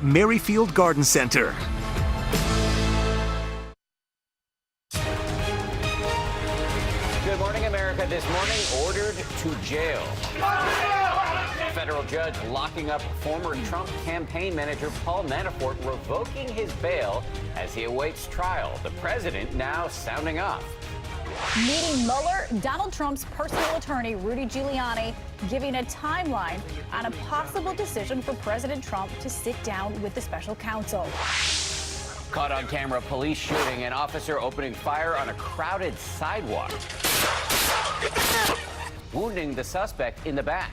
Merrifield Garden Center. Good morning, America. This morning, ordered to jail. A federal judge locking up former Trump campaign manager Paul Manafort, revoking his bail as he awaits trial. The president now sounding off. Meeting Mueller, Donald Trump's personal attorney, Rudy Giuliani, giving a timeline on a possible decision for President Trump to sit down with the special counsel. Caught on camera, police shooting, an officer opening fire on a crowded sidewalk, wounding the suspect in the back.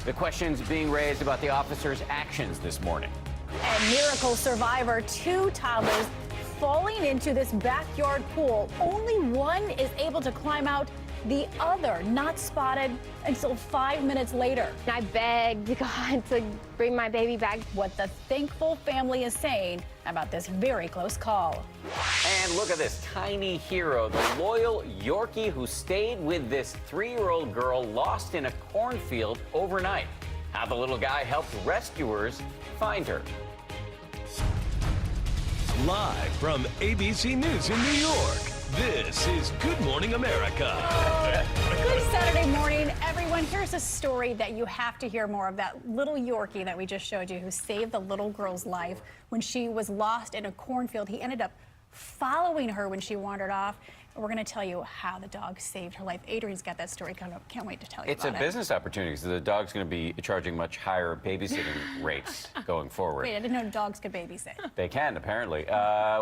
The questions being raised about the officer's actions this morning. And miracle survivor, 2 toddlers falling into this backyard pool. Only one is able to climb out, the other not spotted until 5 minutes later. I begged God to bring my baby back. What the thankful family is saying about this very close call. And look at this tiny hero, the loyal Yorkie who stayed with this 3-year-old girl lost in a cornfield overnight. How the little guy helped rescuers find her. Live from ABC News in New York, this is Good Morning America. Good Saturday morning, everyone. Here's a story that you have to hear more of. That little Yorkie that we just showed you who saved the little girl's life when she was lost in a cornfield. He ended up following her when she wandered off. We're going to tell you how the dog saved her life. Adrian's got that story coming up. Can't wait to tell you about it. It's a business opportunity because the dog's going to be charging much higher babysitting rates going forward. Wait, I didn't know dogs could babysit. They can, apparently.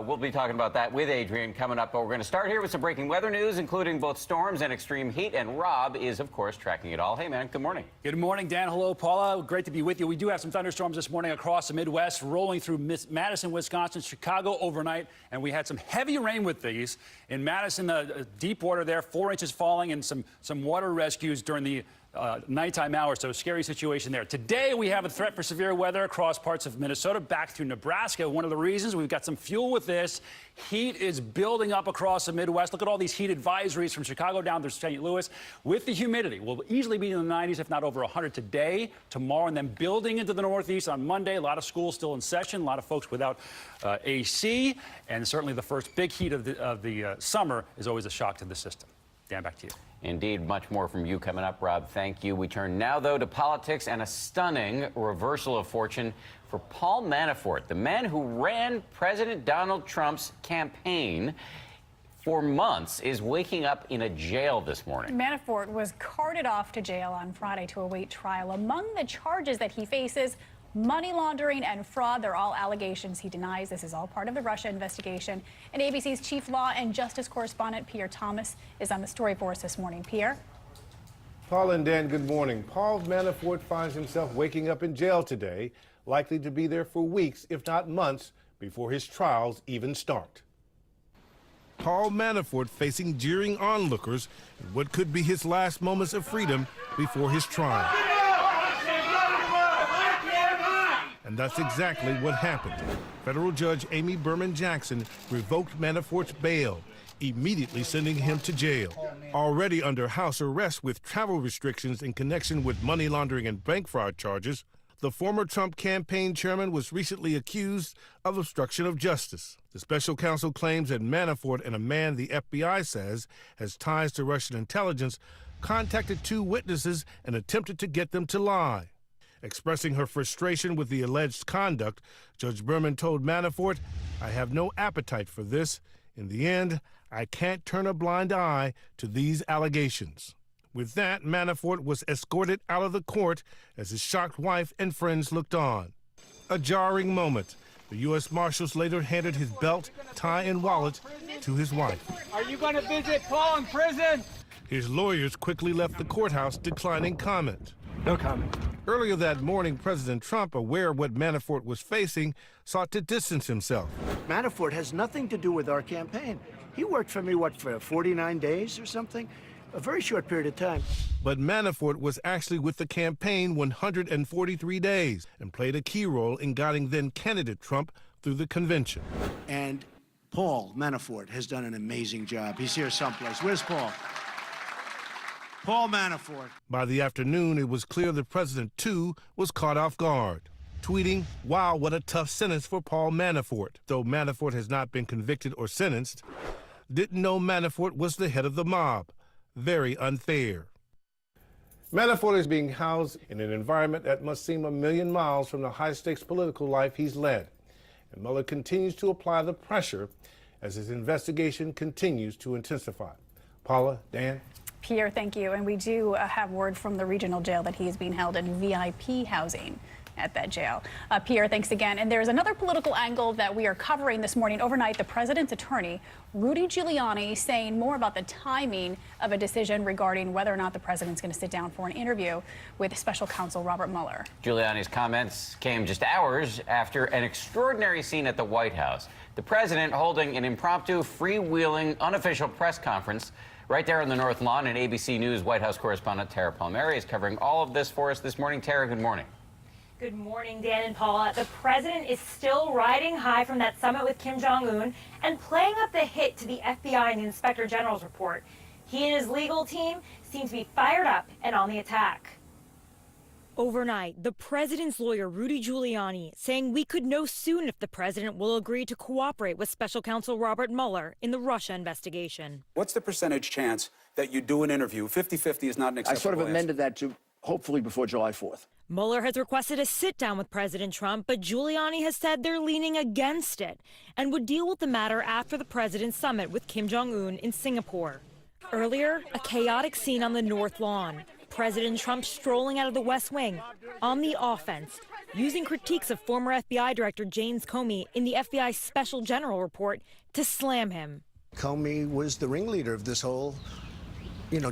We'll be talking about that with Adrian coming up, but we're going to start here with some breaking weather news, including both storms and extreme heat, and Rob is, of course, tracking it all. Hey, man, good morning. Good morning, Dan. Hello, Paula. Great to be with you. We do have some thunderstorms this morning across the Midwest, rolling through Madison, Wisconsin, Chicago overnight, and we had some heavy rain with these. In Madison, deep water there, 4 inches falling, and some water rescues during the nighttime hours, so scary situation there. Today, we have a threat for severe weather across parts of Minnesota, back through Nebraska. One of the reasons we've got some fuel with this, heat is building up across the Midwest. Look at all these heat advisories from Chicago down to St. Louis. With the humidity, we'll easily be in the 90s, if not over 100 today, tomorrow, and then building into the Northeast on Monday. A lot of schools still in session, a lot of folks without AC, and certainly the first big heat of the summer is always a shock to the system. Dan, back to you. Indeed, much more from you coming up, Rob. Thank you. We turn now, though, to politics and a stunning reversal of fortune for Paul Manafort, the man who ran President Donald Trump's campaign for months, is waking up in a jail this morning. Manafort was carted off to jail on Friday to await trial. Among the charges that he faces, money laundering and fraud. They're all allegations he denies. This is all part of the Russia investigation. And ABC's chief law and justice correspondent, Pierre Thomas, is on the story for us this morning. Pierre? Paul and Dan, good morning. Paul Manafort finds himself waking up in jail today, likely to be there for weeks, if not months, before his trials even start. Paul Manafort facing jeering onlookers in what could be his last moments of freedom before his trial. And that's exactly what happened. Federal Judge Amy Berman Jackson revoked Manafort's bail, immediately sending him to jail. Already under house arrest with travel restrictions in connection with money laundering and bank fraud charges, the former Trump campaign chairman was recently accused of obstruction of justice. The special counsel claims that Manafort and a man the FBI says has ties to Russian intelligence contacted 2 witnesses and attempted to get them to lie. Expressing her frustration with the alleged conduct, Judge Berman told Manafort, "I have no appetite for this. In the end, I can't turn a blind eye to these allegations." With that, Manafort was escorted out of the court as his shocked wife and friends looked on. A jarring moment. The U.S. Marshals later handed his belt, tie, and wallet to his wife. Are you going to visit Paul in prison? His lawyers quickly left the courthouse, declining comment. No comment. Earlier that morning, President Trump, aware of what Manafort was facing, sought to distance himself. Manafort has nothing to do with our campaign. He worked for me, for 49 days or something? A very short period of time. But Manafort was actually with the campaign 143 days and played a key role in guiding then-candidate Trump through the convention. And Paul Manafort has done an amazing job. He's here someplace. Where's Paul? Paul Manafort. By the afternoon, it was clear the president, too, was caught off guard. tweeting, "Wow, what a tough sentence for Paul Manafort." Though Manafort has not been convicted or sentenced, didn't know Manafort was the head of the mob. Very unfair. Manafort is being housed in an environment that must seem a million miles from the high-stakes political life he's led. And Mueller continues to apply the pressure as his investigation continues to intensify. Paula, Dan? Pierre, thank you. And we do have word from the regional jail that he is being held in VIP housing at that jail. Pierre, thanks again. And there's another political angle that we are covering this morning. Overnight, the president's attorney, Rudy Giuliani, saying more about the timing of a decision regarding whether or not the president's going to sit down for an interview with special counsel Robert Mueller. Giuliani's comments came just hours after an extraordinary scene at the White House. The president holding an impromptu, freewheeling, unofficial press conference right there on the North Lawn. And ABC News White House correspondent Tara Palmieri is covering all of this for us this morning. Tara, good morning. Good morning, Dan and Paula. The president is still riding high from that summit with Kim Jong-un and playing up the hit to the FBI and the Inspector General's report. He and his legal team seem to be fired up and on the attack. Overnight, the president's lawyer, Rudy Giuliani, saying we could know soon if the president will agree to cooperate with special counsel Robert Mueller in the Russia investigation. What's the percentage chance that you do an interview? 50-50 is not an acceptable I sort of amended that to hopefully before July 4th. Mueller has requested a sit-down with President Trump, but Giuliani has said they're leaning against it and would deal with the matter after the president's summit with Kim Jong-un in Singapore. Earlier, a chaotic scene on the North Lawn. President Trump strolling out of the West Wing on the offense, using critiques of former FBI Director James Comey in the FBI Special General report to slam him. Comey was the ringleader of this whole,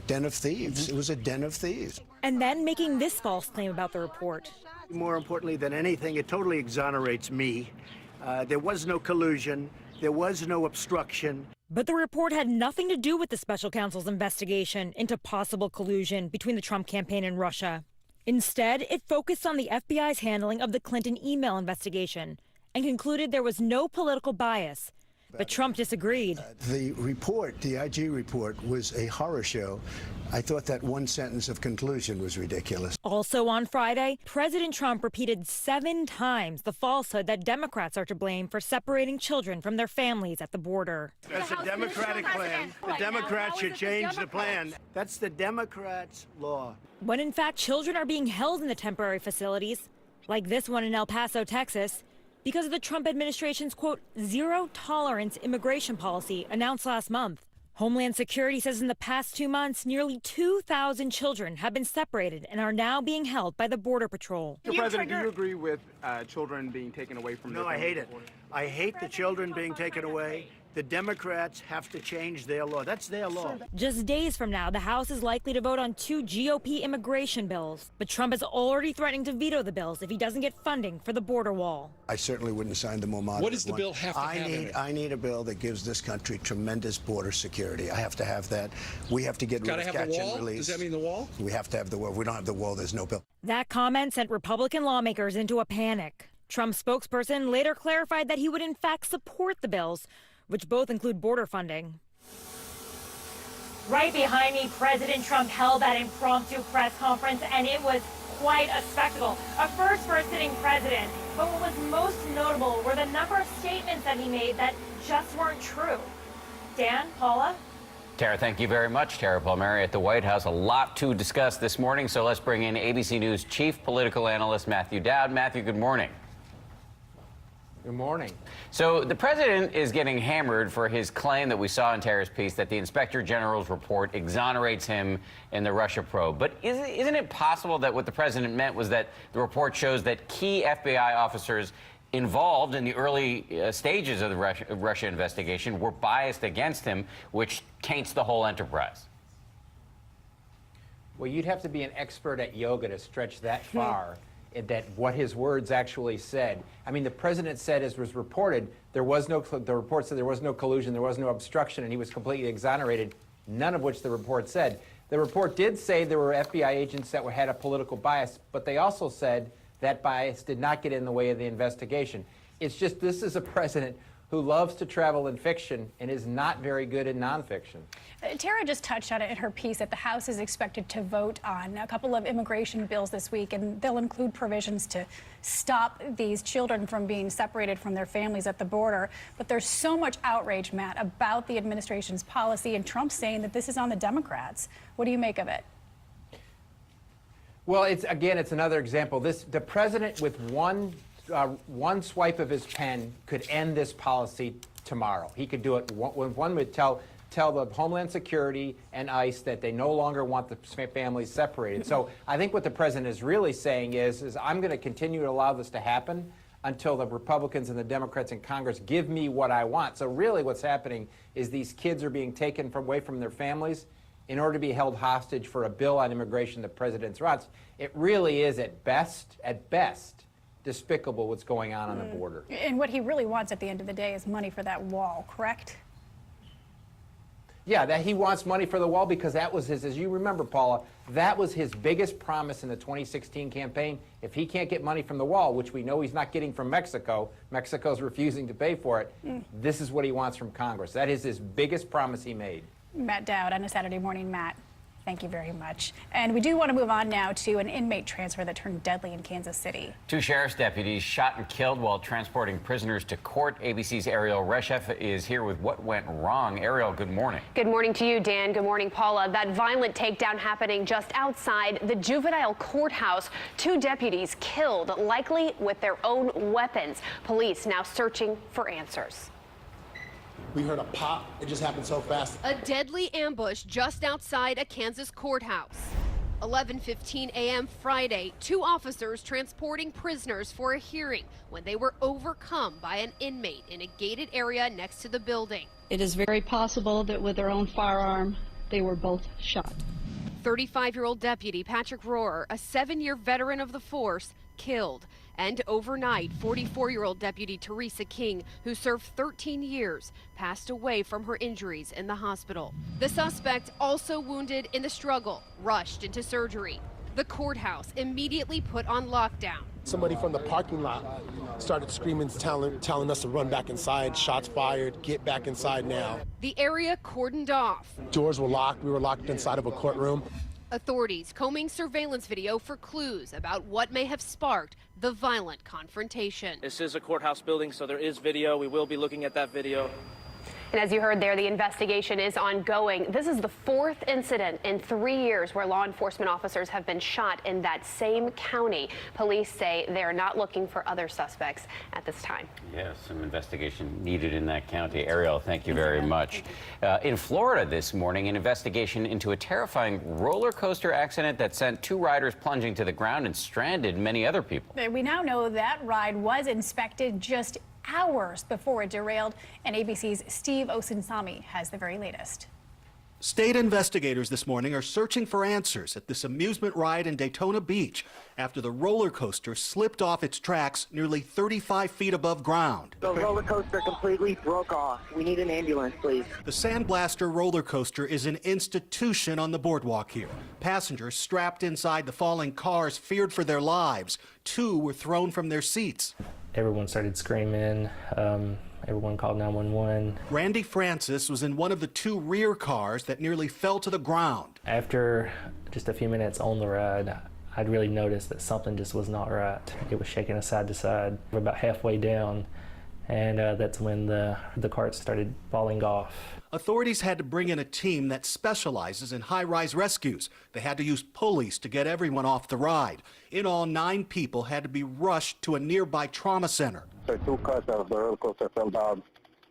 den of thieves. It was a den of thieves. And then making this false claim about the report. More importantly than anything, it totally exonerates me. There was no collusion. There was no obstruction. But the report had nothing to do with the special counsel's investigation into possible collusion between the Trump campaign and Russia. Instead, it focused on the FBI's handling of the Clinton email investigation and concluded there was no political bias. But Trump disagreed. The report, the IG report, was a horror show. I thought that one sentence of conclusion was ridiculous. Also on Friday, President Trump repeated 7 times the falsehood that Democrats are to blame for separating children from their families at the border. That's a Democratic plan. The Democrats should change the plan. That's the Democrats' law. When in fact children are being held in the temporary facilities, like this one in El Paso, Texas, because of the Trump administration's, quote, zero-tolerance immigration policy announced last month. Homeland Security says in the past 2 months, nearly 2,000 children have been separated and are now being held by the Border Patrol. Mr. President, do you agree with children being taken away from their No, I hate it. I hate the children being taken away. The Democrats have to change their law. That's their law. Just days from now, the House is likely to vote on 2 GOP immigration bills. But Trump is already threatening to veto the bills if he doesn't get funding for the border wall. I certainly wouldn't sign the more moderate What does the bill have to have in it? I need a bill that gives this country tremendous border security. I have to have that. We have to get rid of catch and release. Does that mean the wall? We have to have the wall. If we don't have the wall, there's no bill. That comment sent Republican lawmakers into a panic. Trump's spokesperson later clarified that he would in fact support the bills, which both include border funding. Right behind me, President Trump held that impromptu press conference, and it was quite a spectacle. A first for a sitting president. But what was most notable were the number of statements that he made that just weren't true. Dan, Paula? Tara, thank you very much. Tara Palmieri at the White House. A lot to discuss this morning, so let's bring in ABC News chief political analyst Matthew Dowd. Matthew, good morning. Good morning. So the president is getting hammered for his claim that we saw in Tara's piece that the Inspector General's report exonerates him in the Russia probe. But isn't it possible that what the president meant was that the report shows that key FBI officers involved in the early stages of the Russia investigation were biased against him, which taints the whole enterprise? Well, you'd have to be an expert at yoga to stretch that far. That what his words actually said. I mean, the president said, as was reported, the report said there was no collusion, there was no obstruction, and he was completely exonerated, none of which the report said. The report did say there were FBI agents that had a political bias, but they also said that bias did not get in the way of the investigation. It's just this is a president who loves to travel in fiction and is not very good in nonfiction. Tara just touched on it in her piece that the House is expected to vote on a couple of immigration bills this week, and they'll include provisions to stop these children from being separated from their families at the border. But there's so much outrage, Matt, about the administration's policy, and Trump's saying that this is on the Democrats. What do you make of it? Well, it's another example. The president, with one swipe of his pen, could end this policy tomorrow. He could do it. One would tell the Homeland Security and ICE that they no longer want the families separated. So I think what the president is really saying is I'm going to continue to allow this to happen until the Republicans and the Democrats in Congress give me what I want. So really what's happening is these kids are being taken away from their families in order to be held hostage for a bill on immigration the president wants. It really is at best, despicable what's going on the border. And what he really wants at the end of the day is money for that wall, correct? Yeah, that he wants money for the wall because that was his, as you remember, Paula, that was his biggest promise in the 2016 campaign. If he can't get money from the wall, which we know he's not getting from Mexico, Mexico's refusing to pay for it, this is what he wants from Congress. That is his biggest promise he made. Matt Dowd on a Saturday morning. Matt, thank you very much. And we do want to move on now to an inmate transfer that turned deadly in Kansas City. 2 sheriff's deputies shot and killed while transporting prisoners to court. ABC's Ariel Reshef is here with what went wrong. Ariel, good morning. Good morning to you, Dan. Good morning, Paula. That violent takedown happening just outside the juvenile courthouse. 2 deputies killed, likely with their own weapons. Police now searching for answers. We heard a pop. It just happened so fast. A deadly ambush just outside a Kansas courthouse. 11:15 a.m. Friday, 2 officers transporting prisoners for a hearing when they were overcome by an inmate in a gated area next to the building. It is very possible that with their own firearm, they were both shot. 35-year-old Deputy Patrick Rohrer, a 7-year veteran of the force, killed. And overnight, 44-year-old Deputy Teresa King, who served 13 years, passed away from her injuries in the hospital. The suspect, also wounded in the struggle, rushed into surgery. The courthouse immediately put on lockdown. Somebody from the parking lot started screaming, telling us to run back inside. Shots fired, get back inside now. The area cordoned off. Doors were locked. We were locked inside of a courtroom. Authorities combing surveillance video for clues about what may have sparked the violent confrontation. This is a courthouse building, so there is video. We will be looking at that video. And as you heard there, the investigation is ongoing. This is the 4th incident in 3 years where law enforcement officers have been shot in that same county. Police say they are not looking for other suspects at this time. Yes, some investigation needed in that county. Ariel, thank you very much. In Florida this morning, an investigation into a terrifying roller coaster accident that sent 2 riders plunging to the ground and stranded many other people. We now know that ride was inspected just hours before it derailed, and ABC's Steve Osinsami has the very latest. State investigators this morning are searching for answers at this amusement ride in Daytona Beach after the roller coaster slipped off its tracks nearly 35 feet above ground. The roller coaster completely broke off. We need an ambulance, please. The Sandblaster roller coaster is an institution on the boardwalk here. Passengers strapped inside the falling cars feared for their lives. 2 were thrown from their seats. Everyone started screaming. Everyone called 911. Randy Francis was in one of the 2 rear cars that nearly fell to the ground. After just a few minutes on the ride, I'd really noticed that something just was not right. It was shaking us side to side. We're about halfway down, and that's when the cart started falling off. Authorities had to bring in a team that specializes in high-rise rescues. They had to use pulleys to get everyone off the ride. In all, 9 people had to be rushed to a nearby trauma center. So 2 cars of the roller coaster fell down.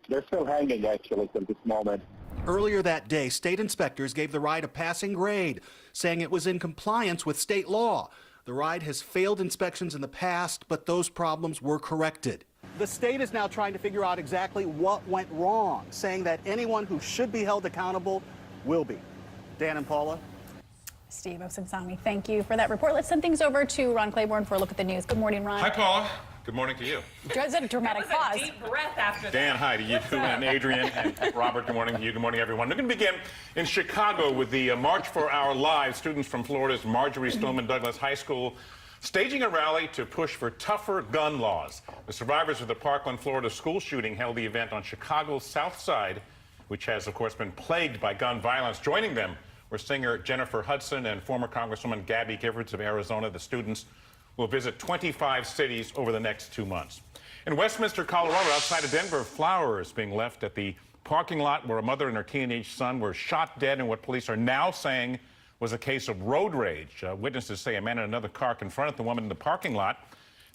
They're still hanging, actually, at this moment. Earlier that day, state inspectors gave the ride a passing grade, saying it was in compliance with state law. The ride has failed inspections in the past, but those problems were corrected. The state is now trying to figure out exactly what went wrong, saying that anyone who should be held accountable will be. Dan and Paula. Steve Osinsami, thank you for that report. Let's send things over to Ron Claiborne for a look at the news. Good morning, Ron. Hi, Paula. Good morning to you. That's a dramatic pause. Deep breath after Dan, hi to you, and Adrian, and Robert, good morning to you. Good morning, everyone. We're going to begin in Chicago with the March for Our Lives. Students from Florida's Marjorie Stoneman Douglas High School staging a rally to push for tougher gun laws. The survivors of the Parkland, Florida school shooting held the event on Chicago's South Side, which has, of course, been plagued by gun violence. Joining them were singer Jennifer Hudson and former Congresswoman Gabby Giffords of Arizona. The students will visit 25 cities over the next 2 months. In Westminster, Colorado, outside of Denver, flowers being left at the parking lot where a mother and her teenage son were shot dead in what police are now saying was a case of road rage. Witnesses say a man in another car confronted the woman in the parking lot.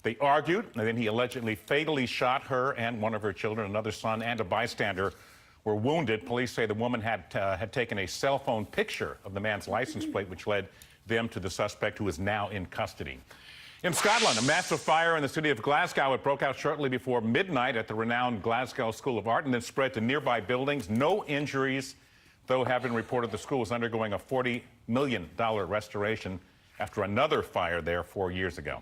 They argued, and then he allegedly fatally shot her and one of her children. Another son and a bystander were wounded. Police say the woman had taken a cell phone picture of the man's license plate, which led them to the suspect, who is now in custody. In Scotland, a massive fire in the city of Glasgow. It broke out shortly before midnight at the renowned Glasgow School of Art and then spread to nearby buildings. No injuries, though, have been reported. The school is undergoing a $40 million restoration after another fire there 4 years ago.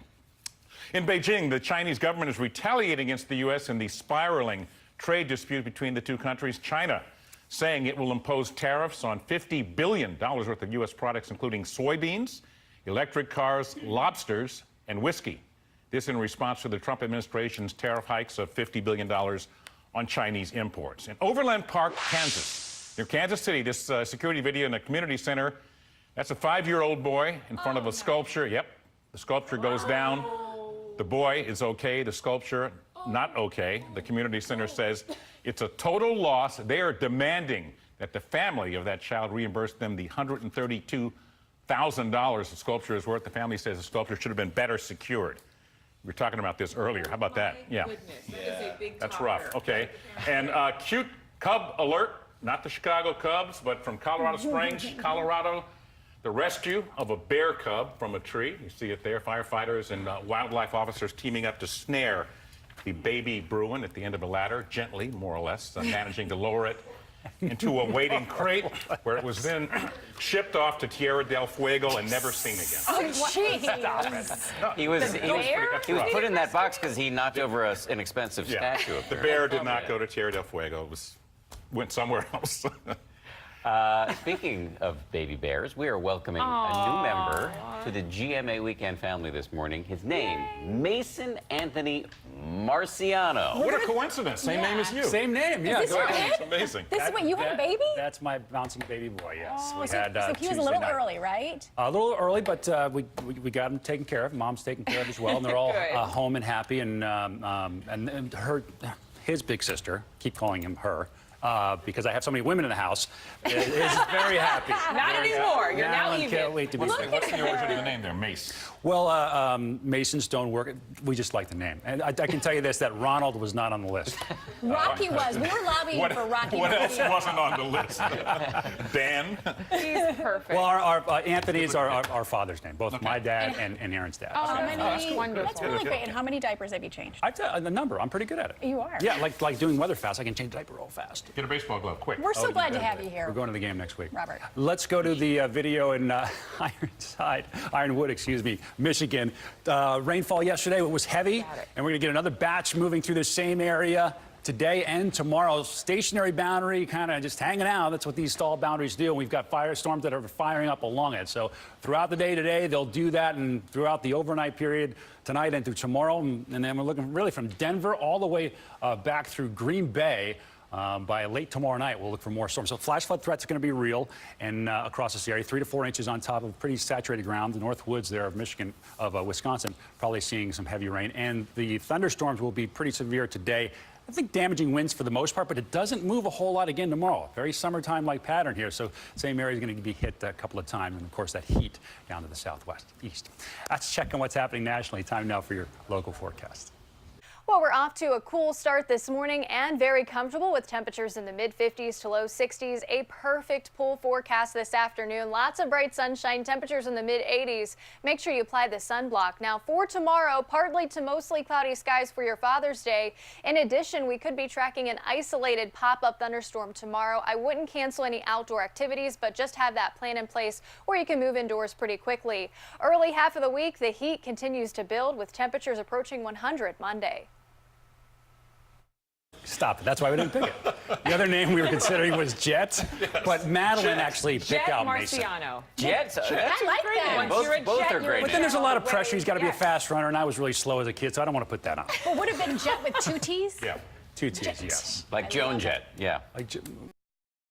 In Beijing, the Chinese government is retaliating against the U.S. in the spiraling trade dispute between the two countries. China saying it will impose tariffs on $50 billion worth of U.S. products, including soybeans, electric cars, lobsters, and whiskey. This in response to the Trump administration's tariff hikes of $50 billion on Chinese imports. In Overland Park, Kansas, near Kansas City, this security video in a community center, that's a 5-year-old boy in front of a sculpture. Yep, the sculpture goes down. The boy is okay, the sculpture not okay. The community center says it's a total loss. They are demanding that the family of that child reimburse them the $132,000 the sculpture is worth. The family says the sculpture should have been better secured. We were talking about this earlier. How about that? Yeah. That's rough. Okay. And cute cub alert, not the Chicago Cubs, but from Colorado Springs, Colorado. The rescue of a bear cub from a tree. You see it there. Firefighters and wildlife officers teaming up to snare the baby Bruin at the end of a ladder, gently, more or less, managing to lower it into a waiting crate, where it was then shipped off to Tierra del Fuego and never seen again. Oh, jeez. He was put in that box because he knocked over an inexpensive statue of The bear did not go to Tierra del Fuego. It went somewhere else. Speaking of baby bears, we are welcoming a new member to the GMA Weekend family this morning. His name, Mason Anthony Marciano. What a coincidence. Same name as you. Same name, yeah. Is this your It's kid? amazing. This is what you had a baby? That's my bouncing baby boy, yes. Oh, We so had, he was a Tuesday little night. early, right? A little early, but we got him taken care of. Mom's taken care of as well, and they're all home and happy. And his big sister, keep calling him her, because I have so many women in the house, is very happy. Not anymore. You're now even. Can't wait to be What's the origin of the name there, Mace? Well, Masons don't work. We just like the name. And I can tell you this, that Ronald was not on the list. Rocky was. We were lobbying for Rocky. What else wasn't on the list? Dan? He's perfect. Well, our Anthony is our father's name, both my dad and Aaron's dad. Oh, that's wonderful. That's really great. And how many diapers have you changed? The number. I'm pretty good at it. You are. Yeah, like doing weather fast. I can change diaper real fast. Get a baseball glove, quick. We're so glad to have you here. We're going to the game next week. Robert. Let's go to the video in Ironwood, Michigan. Rainfall yesterday was heavy, and we're going to get another batch moving through the same area today and tomorrow. Stationary boundary, kind of just hanging out. That's what these stall boundaries do. We've got firestorms that are firing up along it. So throughout the day today, they'll do that, and throughout the overnight period tonight and through tomorrow. And then we're looking really from Denver all the way back through Green Bay. By late tomorrow night, we'll look for more storms. So flash flood threats are going to be real and across this area. 3 to 4 inches on top of pretty saturated ground. The north woods there of Michigan, of Wisconsin, probably seeing some heavy rain. And the thunderstorms will be pretty severe today. I think damaging winds for the most part, but it doesn't move a whole lot again tomorrow. Very summertime-like pattern here. So same area is going to be hit a couple of times. And of course, that heat down to the southwest, east. That's checking what's happening nationally. Time now for your local forecast. Well, we're off to a cool start this morning and very comfortable with temperatures in the mid-50s to low 60s. A perfect pool forecast this afternoon. Lots of bright sunshine, temperatures in the mid-80s. Make sure you apply the sunblock. Now for tomorrow, partly to mostly cloudy skies for your Father's Day. In addition, we could be tracking an isolated pop-up thunderstorm tomorrow. I wouldn't cancel any outdoor activities, but just have that plan in place where you can move indoors pretty quickly. Early half of the week, the heat continues to build with temperatures approaching 100 Monday. Stop it. That's why we didn't pick it. The other name we were considering was Jet, but Madeline actually picked Jet out Mason. Marciano. Jets. That's I like a great that. name. Once you're a Both Jet, are you're great a But then names. there's a lot of pressure. He's got to be a Yes. fast runner, and I was really slow as a kid, so I don't want to put that on. Well, would have been Jet with 2 T's? Yeah. 2 T's, yes. Like Joan Jett. Yeah. Like,